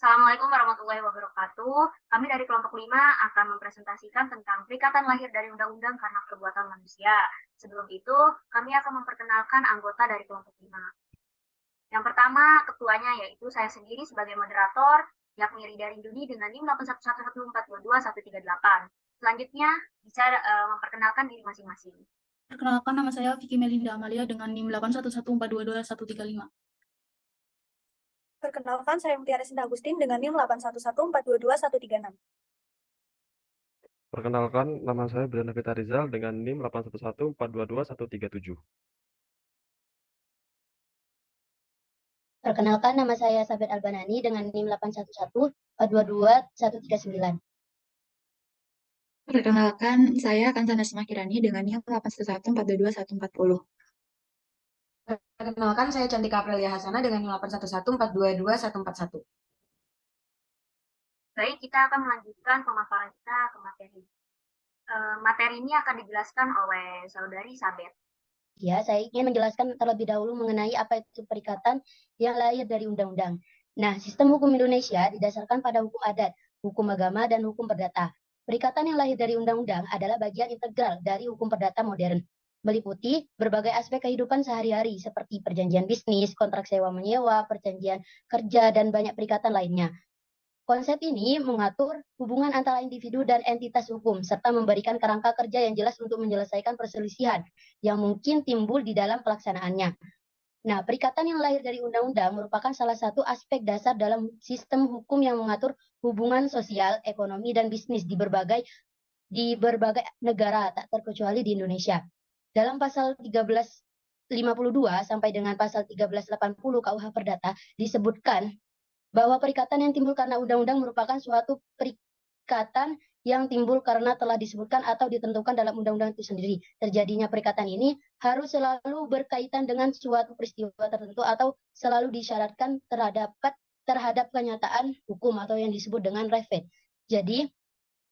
Assalamualaikum warahmatullahi wabarakatuh. Kami dari kelompok 5 akan mempresentasikan tentang perikatan lahir dari undang-undang karena perbuatan manusia. Sebelum itu, kami akan memperkenalkan anggota dari kelompok 5. Yang pertama, ketuanya yaitu saya sendiri sebagai moderator, yakni Rida Rinduni dengan NIM 81114221138. Selanjutnya, bisa memperkenalkan diri masing-masing. Perkenalkan, nama saya Vicky Melinda Amalia dengan NIM 811422135. Perkenalkan, saya Mutiara Sinta Agustin dengan NIM 811422136. Perkenalkan, nama saya Brenda Vita Rizal dengan NIM 811422137. Perkenalkan, nama saya Sabit Albanani dengan NIM 811422139. Perkenalkan, saya Kansana Semakirani dengan NIM 811422140. Perkenalkan, saya Cantika Aprilia Hasana dengan NIM 811422141. Baik, kita akan melanjutkan pemaparan kita ke materi. Materi ini akan dijelaskan oleh Saudari Sabet. Ya, saya ingin menjelaskan terlebih dahulu mengenai apa itu perikatan yang lahir dari undang-undang. Nah, sistem hukum Indonesia didasarkan pada hukum adat, hukum agama, dan hukum perdata. Perikatan yang lahir dari undang-undang adalah bagian integral dari hukum perdata modern, meliputi berbagai aspek kehidupan sehari-hari seperti perjanjian bisnis, kontrak sewa-menyewa, perjanjian kerja, dan banyak perikatan lainnya. Konsep ini mengatur hubungan antara individu dan entitas hukum, serta memberikan kerangka kerja yang jelas untuk menyelesaikan perselisihan yang mungkin timbul di dalam pelaksanaannya. Nah, perikatan yang lahir dari undang-undang merupakan salah satu aspek dasar dalam sistem hukum yang mengatur hubungan sosial, ekonomi, dan bisnis di berbagai negara, tak terkecuali di Indonesia. Dalam pasal 1352 sampai dengan pasal 1380 KUH Perdata disebutkan bahwa perikatan yang timbul karena undang-undang merupakan suatu perikatan yang timbul karena telah disebutkan atau ditentukan dalam undang-undang itu sendiri. Terjadinya perikatan ini harus selalu berkaitan dengan suatu peristiwa tertentu atau selalu disyaratkan terhadap kenyataan hukum atau yang disebut dengan refed. Jadi,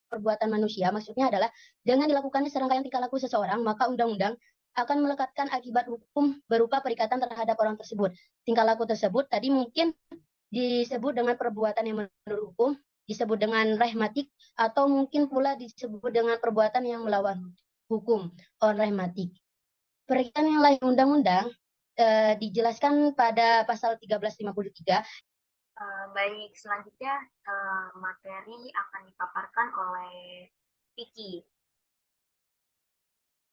perbuatan manusia maksudnya adalah dengan dilakukannya serangkaian tingkah laku seseorang, maka undang-undang akan melekatkan akibat hukum berupa perikatan terhadap orang tersebut. Tingkah laku tersebut tadi mungkin disebut dengan perbuatan yang menurut hukum, disebut dengan rehmatik, atau mungkin pula disebut dengan perbuatan yang melawan hukum, rehmatik. Perikatan yang lain undang-undang dijelaskan pada pasal 1353. Baik, selanjutnya materi akan dipaparkan oleh Vicky.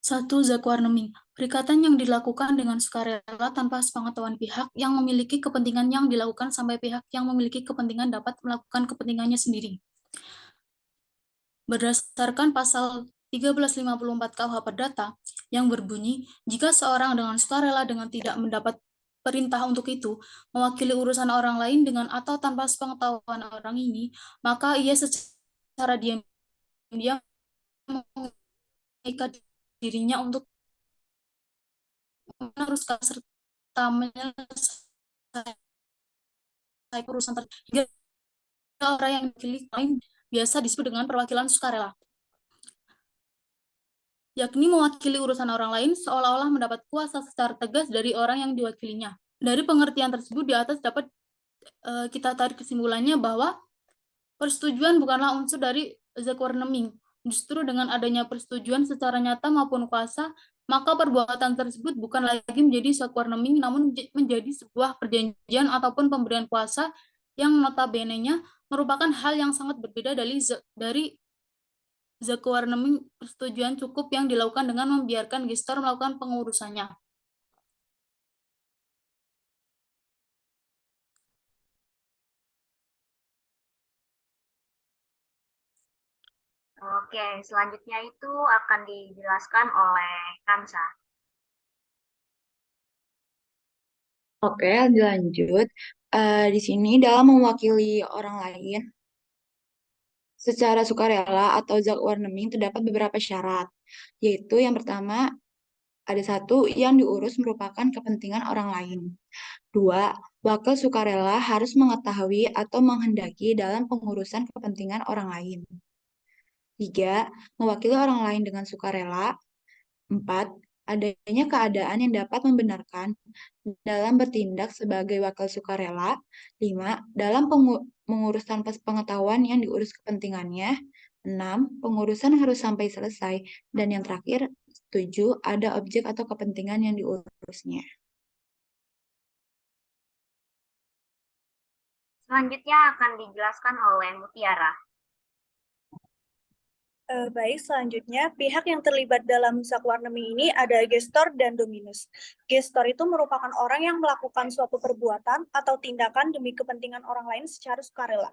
1. Zakwarneming. Perikatan yang dilakukan dengan sukarela tanpa sepengetahuan pihak yang memiliki kepentingan yang dilakukan sampai pihak yang memiliki kepentingan dapat melakukan kepentingannya sendiri. Berdasarkan pasal 1354 KUH Perdata yang berbunyi, jika seorang dengan sukarela dengan tidak mendapat perintah untuk itu mewakili urusan orang lain dengan atau tanpa sepengetahuan orang ini, maka ia secara diam-diam mengikat dirinya untuk meneruskan serta menyelesaikan urusan hingga orang yang dipilih lain biasa disebut dengan perwakilan sukarela, yakni mewakili urusan orang lain seolah-olah mendapat kuasa secara tegas dari orang yang diwakilinya. Dari pengertian tersebut di atas dapat kita tarik kesimpulannya bahwa persetujuan bukanlah unsur dari zakwarneming. Justru dengan adanya persetujuan secara nyata maupun kuasa, maka perbuatan tersebut bukan lagi menjadi zakwarneming, namun menjadi sebuah perjanjian ataupun pemberian kuasa yang notabene-nya merupakan hal yang sangat berbeda dari zakwarneming, persetujuan cukup yang dilakukan dengan membiarkan gestor melakukan pengurusannya. Oke, selanjutnya itu akan dijelaskan oleh Kansa. Oke, dilanjut. Di sini dalam mewakili orang lain secara sukarela atau zakwarneming terdapat beberapa syarat, yaitu yang pertama, ada satu, yang diurus merupakan kepentingan orang lain. 2. Wakil sukarela harus mengetahui atau menghendaki dalam pengurusan kepentingan orang lain. 3. Mewakili orang lain dengan sukarela. 4. adanya keadaan yang dapat membenarkan dalam bertindak sebagai wakil sukarela. 5. Dalam mengurus tanpa pengetahuan yang diurus kepentingannya. 6. Pengurusan harus sampai selesai. Dan yang terakhir, 7. Ada objek atau kepentingan yang diurusnya. Selanjutnya akan dijelaskan oleh Mutiara. Baik, selanjutnya pihak yang terlibat dalam zakwarnemi ini ada gestor dan dominus. Gestor itu merupakan orang yang melakukan suatu perbuatan atau tindakan demi kepentingan orang lain secara sukarela.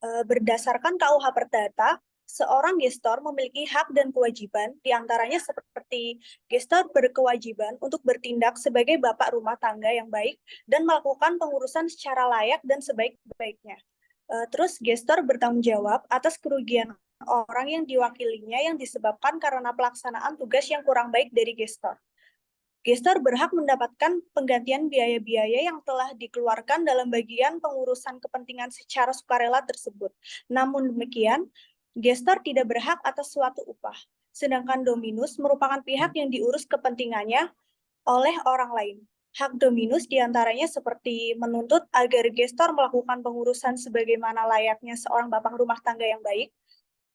Berdasarkan KUH Perdata, seorang gestor memiliki hak dan kewajiban, diantaranya seperti gestor berkewajiban untuk bertindak sebagai bapak rumah tangga yang baik dan melakukan pengurusan secara layak dan sebaik-baiknya. Terus gestor bertanggung jawab atas kerugian orang yang diwakilinya yang disebabkan karena pelaksanaan tugas yang kurang baik dari gestor. Gestor berhak mendapatkan penggantian biaya-biaya yang telah dikeluarkan dalam bagian pengurusan kepentingan secara sukarela tersebut. Namun demikian, gestor tidak berhak atas suatu upah. Sedangkan dominus merupakan pihak yang diurus kepentingannya oleh orang lain. Hak dominus diantaranya seperti menuntut agar gestor melakukan pengurusan sebagaimana layaknya seorang bapak rumah tangga yang baik,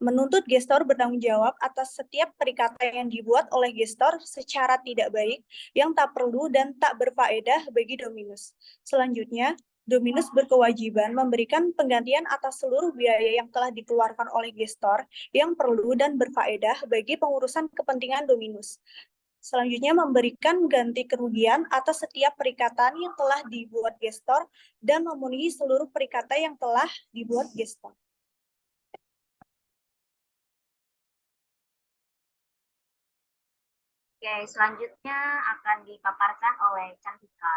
menuntut gestor bertanggung jawab atas setiap perikatan yang dibuat oleh gestor secara tidak baik, yang tak perlu dan tak berfaedah bagi dominus. Selanjutnya, dominus berkewajiban memberikan penggantian atas seluruh biaya yang telah dikeluarkan oleh gestor yang perlu dan berfaedah bagi pengurusan kepentingan dominus. Selanjutnya, memberikan ganti kerugian atas setiap perikatan yang telah dibuat gestor dan memenuhi seluruh perikatan yang telah dibuat gestor. Oke, selanjutnya akan dipaparkan oleh Cantika.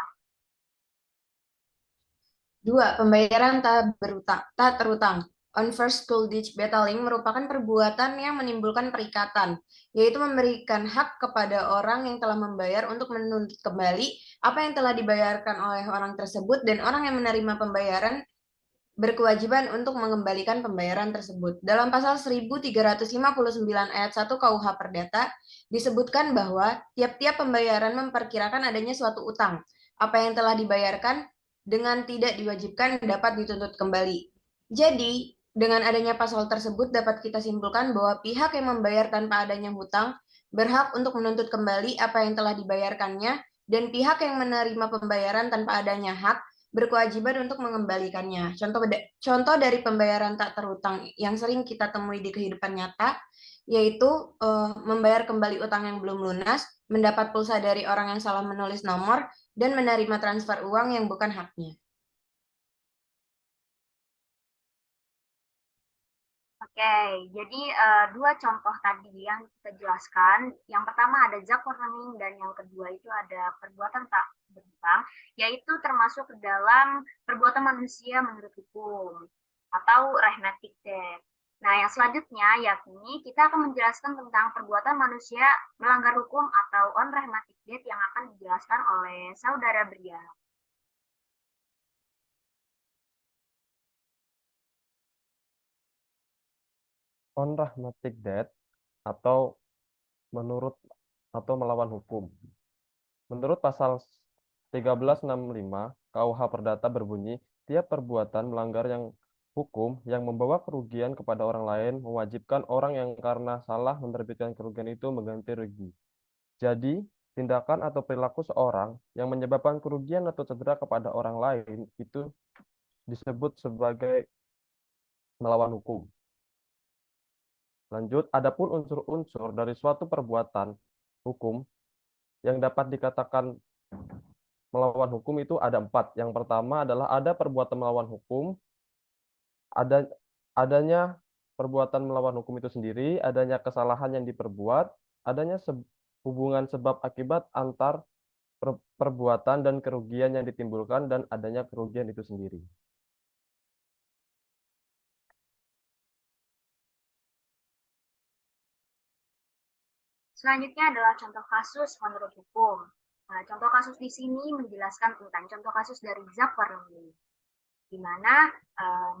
2. Pembayaran tak terutang. On first school ditch battling merupakan perbuatan yang menimbulkan perikatan, yaitu memberikan hak kepada orang yang telah membayar untuk menuntut kembali apa yang telah dibayarkan oleh orang tersebut, dan orang yang menerima pembayaran berkewajiban untuk mengembalikan pembayaran tersebut. Dalam pasal 1359 ayat 1 KUH Perdata disebutkan bahwa tiap-tiap pembayaran memperkirakan adanya suatu utang. Apa yang telah dibayarkan dengan tidak diwajibkan dapat dituntut kembali. Jadi, dengan adanya pasal tersebut dapat kita simpulkan bahwa pihak yang membayar tanpa adanya hutang berhak untuk menuntut kembali apa yang telah dibayarkannya, dan pihak yang menerima pembayaran tanpa adanya hak berkewajiban untuk mengembalikannya. Contoh dari pembayaran tak terutang yang sering kita temui di kehidupan nyata, yaitu membayar kembali utang yang belum lunas, mendapat pulsa dari orang yang salah menulis nomor, dan menerima transfer uang yang bukan haknya. Oke, jadi dua contoh tadi yang kita jelaskan. Yang pertama ada zakwarnemi dan yang kedua itu ada perbuatan tak berhutang, yaitu termasuk ke dalam perbuatan manusia menurut hukum atau rehmatik debt. Nah, yang selanjutnya yakni kita akan menjelaskan tentang perbuatan manusia melanggar hukum atau on rehmatik debt yang akan dijelaskan oleh Saudara Bria. On rehmatik debt atau menurut atau melawan hukum. Menurut pasal 1365 KUH Perdata berbunyi, tiap perbuatan melanggar yang hukum yang membawa kerugian kepada orang lain mewajibkan orang yang karena salah menerbitkan kerugian itu mengganti rugi. Jadi, tindakan atau perilaku seorang yang menyebabkan kerugian atau cedera kepada orang lain itu disebut sebagai melawan hukum. Lanjut, adapun unsur-unsur dari suatu perbuatan hukum yang dapat dikatakan melawan hukum itu ada 4. Yang pertama adalah ada perbuatan melawan hukum, adanya perbuatan melawan hukum itu sendiri, adanya kesalahan yang diperbuat, adanya hubungan sebab akibat antar perbuatan dan kerugian yang ditimbulkan, dan adanya kerugian itu sendiri. Selanjutnya adalah contoh kasus menurut hukum. Nah, contoh kasus di sini menjelaskan tentang contoh kasus dari zakwarnemi, di mana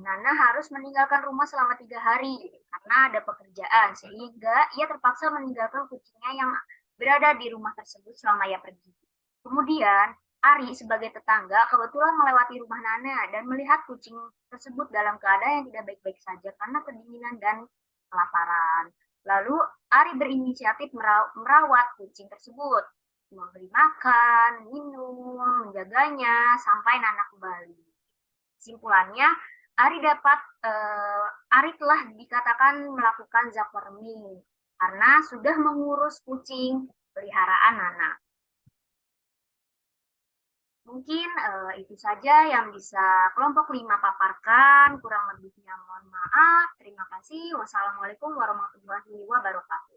Nana harus meninggalkan rumah selama 3 hari karena ada pekerjaan, sehingga ia terpaksa meninggalkan kucingnya yang berada di rumah tersebut selama ia pergi. Kemudian, Ari sebagai tetangga kebetulan melewati rumah Nana dan melihat kucing tersebut dalam keadaan yang tidak baik-baik saja karena kedinginan dan kelaparan. Lalu Ari berinisiatif merawat kucing tersebut, memberi makan, minum, menjaganya sampai Nana kembali. Kesimpulannya, Ari telah dikatakan melakukan zakwarming karena sudah mengurus kucing peliharaan Nana. Mungkin itu saja yang bisa kelompok 5 paparkan. Kurang lebihnya mohon maaf. Terima kasih. Wassalamualaikum warahmatullahi wabarakatuh.